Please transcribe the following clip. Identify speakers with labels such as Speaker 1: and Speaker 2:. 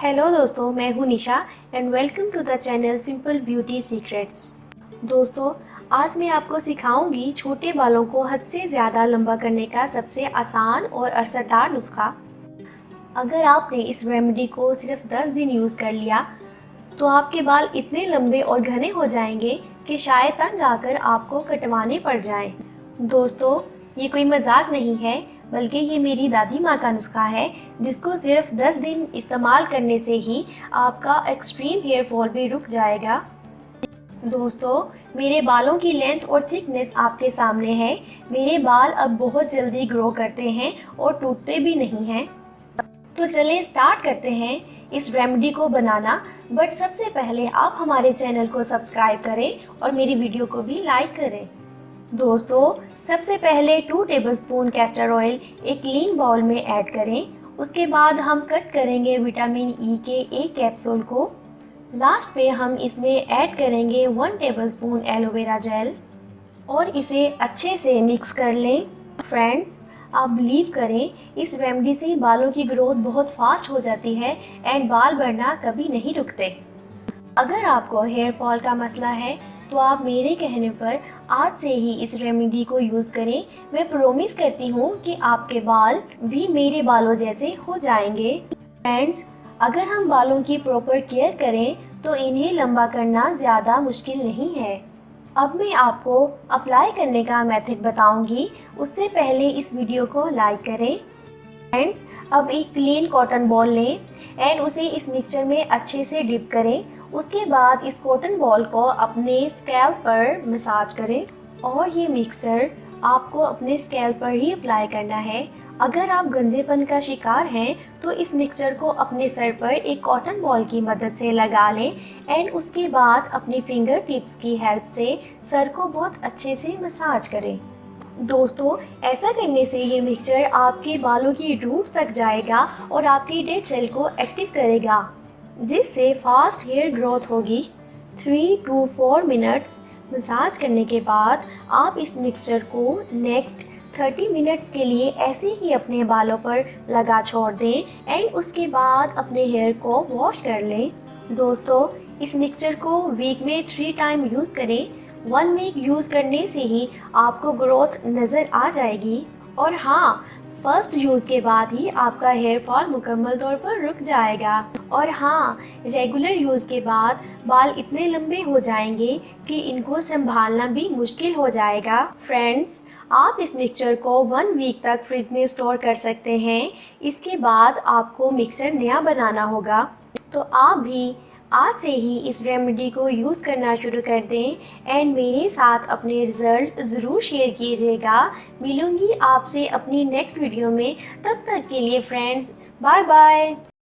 Speaker 1: Hello दोस्तों, मैं हूं Nisha and welcome to the channel simple beauty secrets. दोस्तों, आज मैं आपको सिखाऊंगी छोटे बालों को हद से ज़्यादा लंबा करने का सबसे आसान और असरदार नुस्खा। अगर आपने इस रेमेडी को सिर्फ 10 दिन यूज़ कर लिया तो आपके बाल इतने लंबे और घने हो जाएंगे कि शायद तंग आकर आपको कटवाने पड़ जाएं। दोस्तों, ये कोई मजाक नहीं है, बल्कि ये मेरी दादी माँ का नुस्खा है, जिसको सिर्फ 10 दिन इस्तेमाल करने से ही आपका एक्सट्रीम हेयर फॉल भी रुक जाएगा। दोस्तों, मेरे बालों की लेंथ और थिकनेस आपके सामने है। मेरे बाल अब बहुत जल्दी ग्रो करते हैं और टूटते भी नहीं हैं। तो चलें स्टार्ट करते हैं इस रेमेडी को बनाना। बट सबसे पहले आप हमारे चैनल को सब्सक्राइब करें और मेरी वीडियो को भी लाइक करें। दोस्तों, सबसे पहले 2 टेबलस्पून कैस्टर ऑयल एक क्लीन बाउल में ऐड करें। उसके बाद हम कट करेंगे विटामिन ई के एक कैप्सूल को। लास्ट पे हम इसमें ऐड करेंगे 1 टेबलस्पून एलोवेरा जेल और इसे अच्छे से मिक्स कर लें। फ्रेंड्स, आप बिलीव करें, इस रेमेडी से बालों की ग्रोथ बहुत फास्ट हो जाती है एंड बाल बढ़ना कभी नहीं रुकते। अगर आपको हेयर फॉल का मसला है तो आप मेरे कहने पर आज से ही इस रेमेडी को यूज़ करें। मैं प्रॉमिस करती हूँ कि आपके बाल भी मेरे बालों जैसे हो जाएंगे। फ्रेंड्स, अगर हम बालों की प्रॉपर केयर करें तो इन्हें लंबा करना ज़्यादा मुश्किल नहीं है। अब मैं आपको अप्लाई करने का मेथड बताऊंगी, उससे पहले इस वीडियो को लाइक करें। फ्रेंड्स, अब एक क्लीन कॉटन बॉल लें एंड उसे इस मिक्सचर में अच्छे से डिप करें। उसके बाद इस कॉटन बॉल को अपने स्कैल्प पर मसाज करें और ये मिक्सचर आपको अपने स्कैल्प पर ही अप्लाई करना है। अगर आप गंजेपन का शिकार हैं तो इस मिक्सचर को अपने सर पर एक कॉटन बॉल की मदद से लगा लें एंड उसके बाद अपनी फिंगर टिप्स की हेल्प से सर को बहुत अच्छे से मसाज करें। दोस्तों, ऐसा करने से ये मिक्सचर आपके बालों की रूट्स तक जाएगा और आपकी डेड सेल को एक्टिव करेगा, जिससे फास्ट हेयर ग्रोथ होगी। 3 to 4 मिनट्स मसाज करने के बाद आप इस मिक्सचर को नेक्स्ट 30 मिनट्स के लिए ऐसे ही अपने बालों पर लगा छोड़ दें एंड उसके बाद अपने हेयर को वॉश कर लें। दोस्तों, इस मिक्सचर को वीक में 3 टाइम यूज़ करें। 1 वीक यूज़ करने से ही आपको ग्रोथ नज़र आ जाएगी। और हाँ, फर्स्ट यूज़ के बाद ही आपका हेयर फॉल मुकम्मल तौर पर रुक जाएगा। और हाँ, रेगुलर यूज़ के बाद बाल इतने लंबे हो जाएंगे कि इनको संभालना भी मुश्किल हो जाएगा। फ्रेंड्स, आप इस मिक्सचर को 1 वीक तक फ्रिज में स्टोर कर सकते हैं। इसके बाद आपको मिक्सचर नया बनाना होगा। तो आप भी आज से ही इस रेमेडी को यूज़ करना शुरू कर दें एंड मेरे साथ अपने रिज़ल्ट ज़रूर शेयर कीजिएगा। मिलूँगी आपसे अपनी नेक्स्ट वीडियो में। तब तक के लिए फ्रेंड्स, बाय बाय।